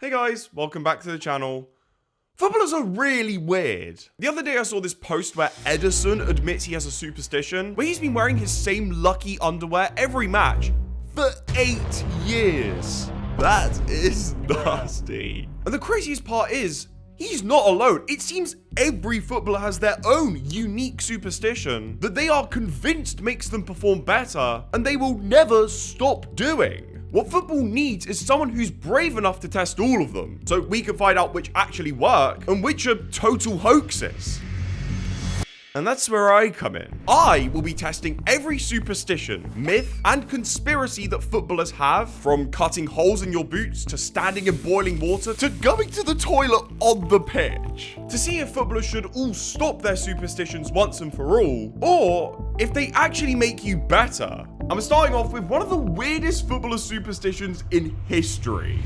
Hey guys, welcome back to the channel. Footballers are really weird. The other day I saw this post where Edison admits he has a superstition where he's been wearing his same lucky underwear every match for 8 years. That is nasty. And the craziest part is, he's not alone. It seems every footballer has their own unique superstition that they are convinced makes them perform better and they will never stop doing. What football needs is someone who's brave enough to test all of them, so we can find out which actually work and which are total hoaxes. And that's where I come in. I will be testing every superstition, myth, and conspiracy that footballers have, from cutting holes in your boots, to standing in boiling water, to going to the toilet on the pitch, to see if footballers should all stop their superstitions once and for all, or if they actually make you better. I'm starting off with one of the weirdest footballer superstitions in history.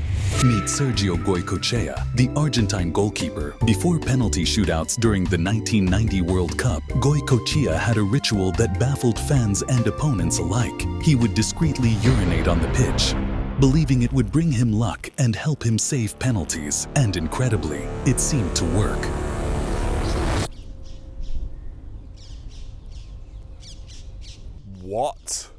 Meet Sergio Goycochea, the Argentine goalkeeper. Before penalty shootouts during the 1990 World Cup, Goycochea had a ritual that baffled fans and opponents alike. He would discreetly urinate on the pitch, believing it would bring him luck and help him save penalties. And incredibly, it seemed to work. What?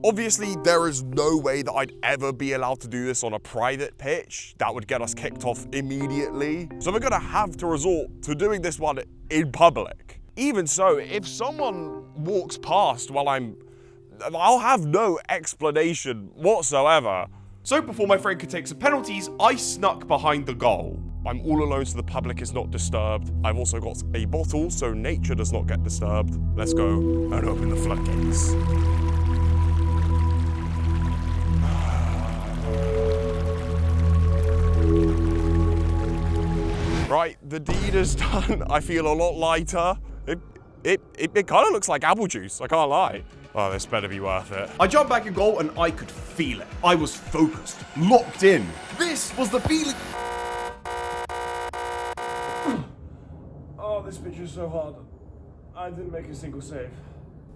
Obviously, there is no way that I'd ever be allowed to do this on a private pitch. That would get us kicked off immediately. So we're gonna have to resort to doing this one in public. Even so, if someone walks past while I'll have no explanation whatsoever. So before my friend could take some penalties, I snuck behind the goal. I'm all alone so the public is not disturbed. I've also got a bottle so nature does not get disturbed. Let's go and open the floodgates. Right, the deed is done. I feel a lot lighter. It kind of looks like apple juice, I can't lie. Oh, this better be worth it. I jumped back in goal and I could feel it. I was focused, locked in. This was the feeling. Oh, this pitch is so hard. I didn't make a single save.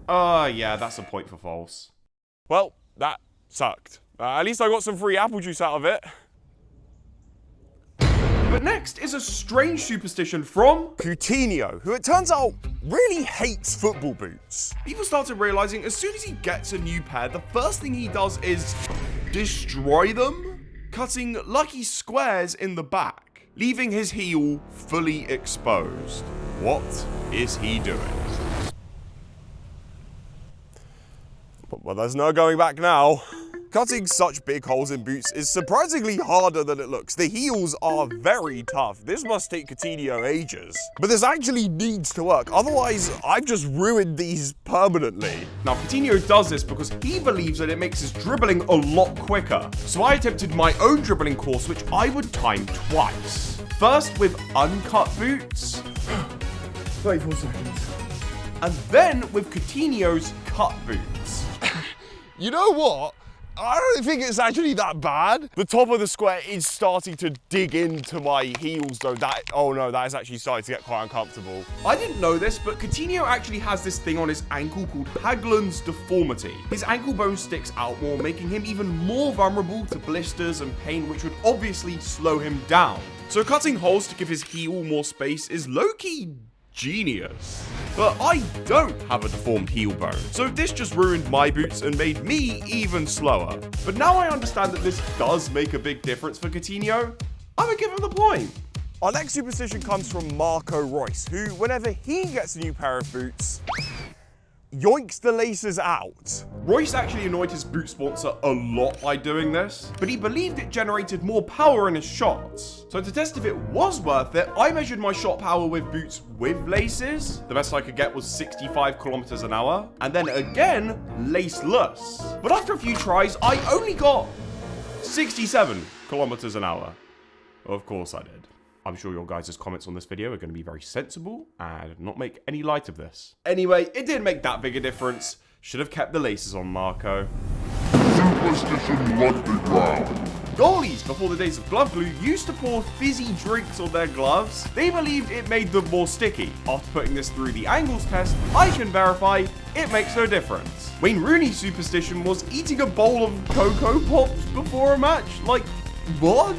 Yeah, that's a point for false. Well, that sucked. At least I got some free apple juice out of it. But next is a strange superstition from Coutinho, who it turns out really hates football boots. People started realizing as soon as he gets a new pair, the first thing he does is destroy them, cutting lucky squares in the back, leaving his heel fully exposed. What is he doing? Well, there's no going back now. Cutting such big holes in boots is surprisingly harder than it looks. The heels are very tough. This must take Coutinho ages. But this actually needs to work. Otherwise, I've just ruined these permanently. Now, Coutinho does this because he believes that it makes his dribbling a lot quicker. So I attempted my own dribbling course, which I would time twice. First with uncut boots. 34 seconds. And then with Coutinho's cut boots. You know what? I don't think it's actually that bad. The top of the square is starting to dig into my heels though. Oh no, that is actually starting to get quite uncomfortable. I didn't know this, but Coutinho actually has this thing on his ankle called Haglund's deformity. His ankle bone sticks out more, making him even more vulnerable to blisters and pain, which would obviously slow him down. So cutting holes to give his heel more space is low-key genius. But I don't have a deformed heel bone, so this just ruined my boots and made me even slower. But now I understand that this does make a big difference for Coutinho. I'm gonna give him the point. Our next superstition comes from Marco Reus, who, whenever he gets a new pair of boots, yoinks the laces out. Reus actually annoyed his boot sponsor a lot by doing this, but he believed it generated more power in his shots. So to test if it was worth it, I measured my shot power with boots with laces. The best I could get was 65 kilometers an hour, and then again, laceless. But after a few tries, I only got 67 kilometers an hour. Of course I did. I'm sure your guys' comments on this video are going to be very sensible and not make any light of this. Anyway, it didn't make that big a difference. Should have kept the laces on, Marco. Superstition underground. Goalies, before the days of glove glue, used to pour fizzy drinks on their gloves. They believed it made them more sticky. After putting this through the angles test, I can verify it makes no difference. Wayne Rooney's superstition was eating a bowl of Cocoa Pops before a match. Like, What?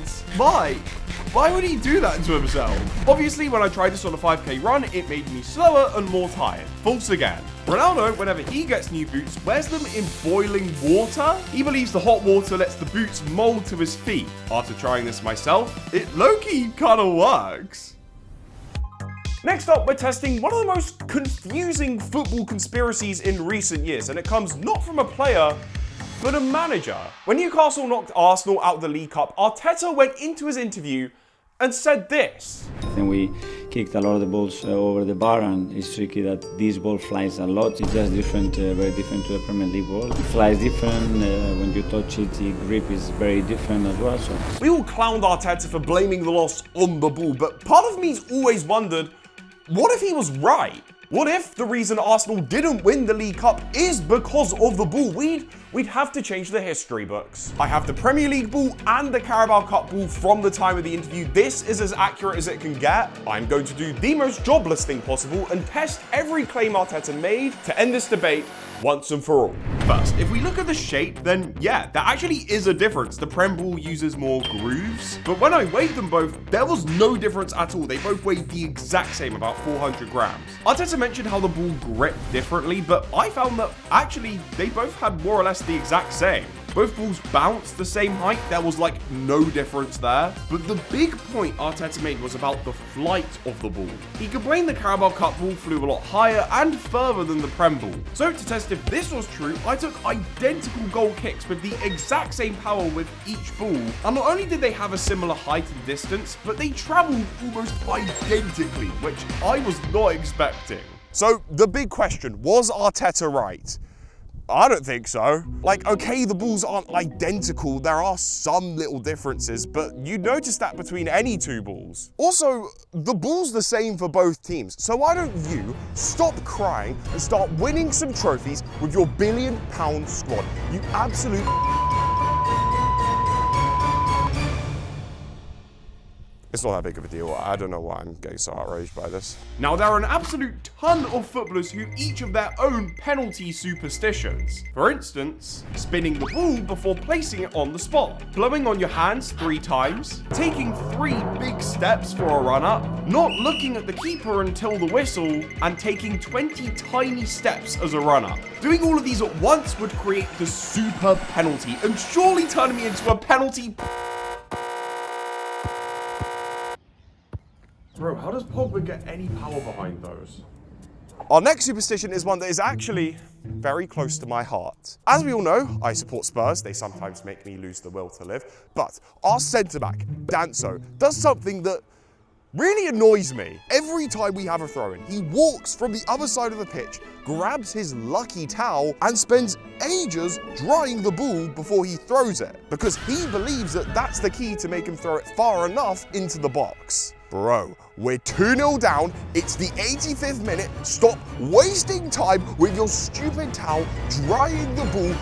Why would he do that to himself? Obviously, when I tried this on a 5k run, it made me slower and more tired. False again. Ronaldo, whenever he gets new boots, wears them in boiling water. He believes the hot water lets the boots mold to his feet. After trying this myself, it low-key kinda works. Next up, we're testing one of the most confusing football conspiracies in recent years, and it comes not from a player, but a manager. When Newcastle knocked Arsenal out of the League Cup, Arteta went into his interview and said this. I think we kicked a lot of the balls over the bar, and it's tricky that this ball flies a lot. It's just different, very different to the Premier League ball. It flies different, when you touch it, the grip is very different as well. So We all clowned Arteta for blaming the loss on the ball, but part of me's always wondered, what if he was right? What if the reason Arsenal didn't win the League Cup is because of the ball? We'd have to change the history books. I have the Premier League ball and the Carabao Cup ball from the time of the interview. This is as accurate as it can get. I'm going to do the most jobless thing possible and test every claim Arteta made to end this debate once and for all. First, if we look at the shape, then yeah, there actually is a difference. The Prem ball uses more grooves, but when I weighed them both, there was no difference at all. They both weighed the exact same, about 400 grams. Arteta mentioned how the ball gripped differently, but I found that actually they both had more or less the exact same. Both balls bounced the same height, there was like no difference there. But the big point Arteta made was about the flight of the ball. He complained the Carabao Cup ball flew a lot higher and further than the Prem ball. So to test if this was true, I took identical goal kicks with the exact same power with each ball. And not only did they have a similar height and distance, but they travelled almost identically, which I was not expecting. So the big question, was Arteta right? I don't think so. Like, okay, the balls aren't identical. There are some little differences, but you'd notice that between any two balls. Also, the ball's the same for both teams. So why don't you stop crying and start winning some trophies with your £1 billion squad? You absolute... It's not that big of a deal. I don't know why I'm getting so outraged by this. Now, there are an absolute ton of footballers who each have their own penalty superstitions. For instance, spinning the ball before placing it on the spot, blowing on your hands 3 times, taking 3 big steps for a run-up, not looking at the keeper until the whistle, and taking 20 tiny steps as a run-up. Doing all of these at once would create the super penalty, and surely turn me into a penalty... Bro, how does Pogba get any power behind those? Our next superstition is one that is actually very close to my heart. As we all know, I support Spurs. They sometimes make me lose the will to live. But our centre-back, Danso, does something that really annoys me. Every time we have a throw-in, he walks from the other side of the pitch, grabs his lucky towel, and spends ages drying the ball before he throws it, because he believes that that's the key to make him throw it far enough into the box. Bro, we're 2-0 down, it's the 85th minute, stop wasting time with your stupid towel drying the ball.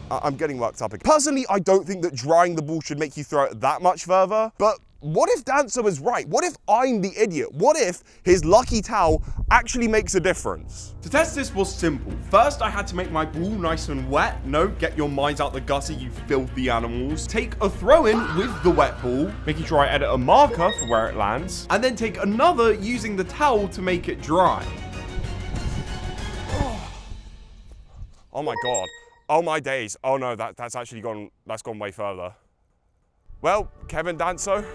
I'm getting worked up again. Personally, I don't think that drying the ball should make you throw it that much further, but what if Danso is right? What if I'm the idiot? What if his lucky towel actually makes a difference? To test this was simple. First, I had to make my ball nice and wet. No, get your minds out the gutter, you filthy animals. Take a throw-in with the wet ball, making sure I edit a marker for where it lands, and then take another using the towel to make it dry. Oh my God. Oh my days. Oh no, that's actually gone way further. Well, Kevin Danso,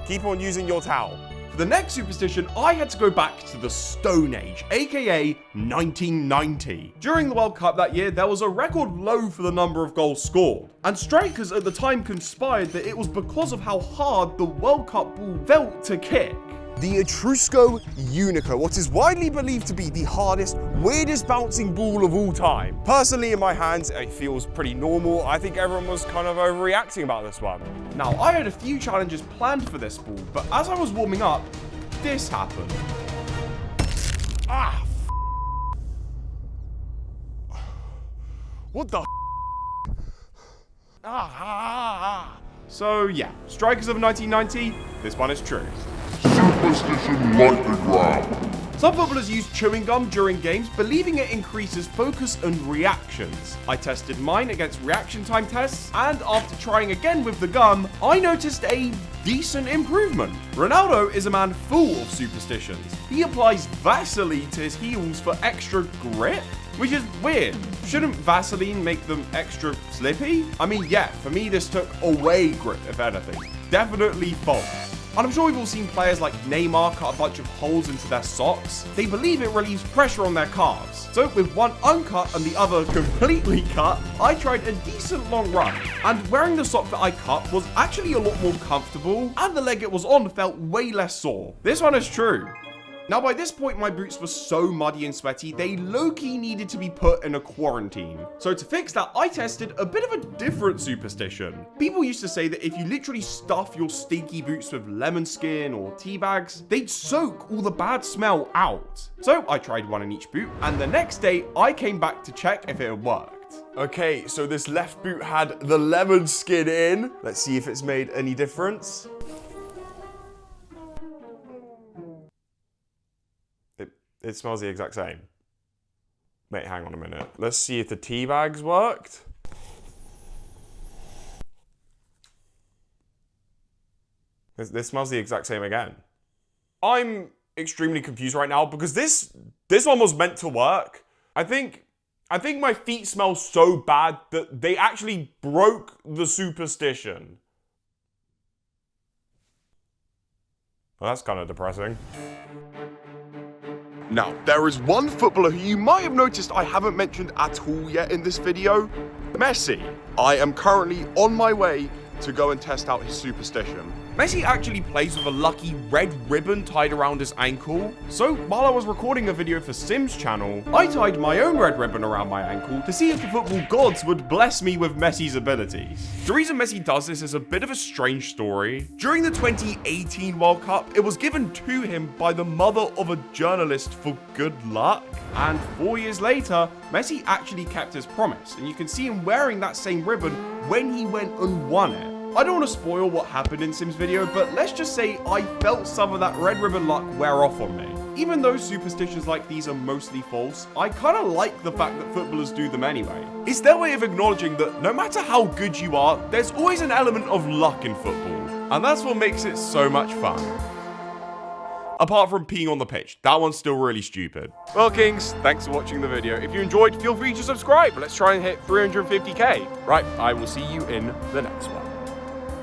keep on using your towel. For the next superstition, I had to go back to the Stone Age, aka 1990. During the World Cup that year, there was a record low for the number of goals scored. And strikers at the time conspired that it was because of how hard the World Cup ball felt to kick. The Etrusco Unico, what is widely believed to be the hardest, weirdest bouncing ball of all time. Personally, in my hands, it feels pretty normal. I think everyone was kind of overreacting about this one. Now, I had a few challenges planned for this ball, but as I was warming up, this happened. Ah! What the So yeah, strikers of 1990, this one is true. Superstition lightning round. Some footballers use chewing gum during games, believing it increases focus and reactions. I tested mine against reaction time tests, and after trying again with the gum, I noticed a decent improvement. Ronaldo is a man full of superstitions. He applies Vaseline to his heels for extra grip, which is weird. Shouldn't Vaseline make them extra slippy? I mean, yeah, for me this took away grip, if anything. Definitely false. And I'm sure we've all seen players like Neymar cut a bunch of holes into their socks. They believe it relieves pressure on their calves. So with one uncut and the other completely cut, I tried a decent long run. And wearing the sock that I cut was actually a lot more comfortable, and the leg it was on felt way less sore. This one is true. Now, by this point, my boots were so muddy and sweaty, they low-key needed to be put in a quarantine. So to fix that, I tested a bit of a different superstition. People used to say that if you literally stuff your stinky boots with lemon skin or tea bags, they'd soak all the bad smell out. So I tried one in each boot, and the next day, I came back to check if it had worked. Okay, so this left boot had the lemon skin in. Let's see if it's made any difference. It smells the exact same. Wait, hang on a minute. Let's see if the tea bags worked. This smells the exact same again. I'm extremely confused right now because this one was meant to work. I think my feet smell so bad that they actually broke the superstition. Well, that's kind of depressing. Now, there is one footballer who you might have noticed I haven't mentioned at all yet in this video, Messi. I am currently on my way to go and test out his superstition. Messi actually plays with a lucky red ribbon tied around his ankle. So while I was recording a video for Sim's channel, I tied my own red ribbon around my ankle to see if the football gods would bless me with Messi's abilities. The reason Messi does this is a bit of a strange story. During the 2018 World Cup, it was given to him by the mother of a journalist for good luck. And 4 years later, Messi actually kept his promise, and you can see him wearing that same ribbon when he went and won it. I don't want to spoil what happened in Sim's video, but let's just say I felt some of that red ribbon luck wear off on me. Even though superstitions like these are mostly false, I kind of like the fact that footballers do them anyway. It's their way of acknowledging that no matter how good you are, there's always an element of luck in football. And that's what makes it so much fun. Apart from peeing on the pitch. That one's still really stupid. Well, Kings, thanks for watching the video. If you enjoyed, feel free to subscribe. Let's try and hit 350k. Right, I will see you in the next one.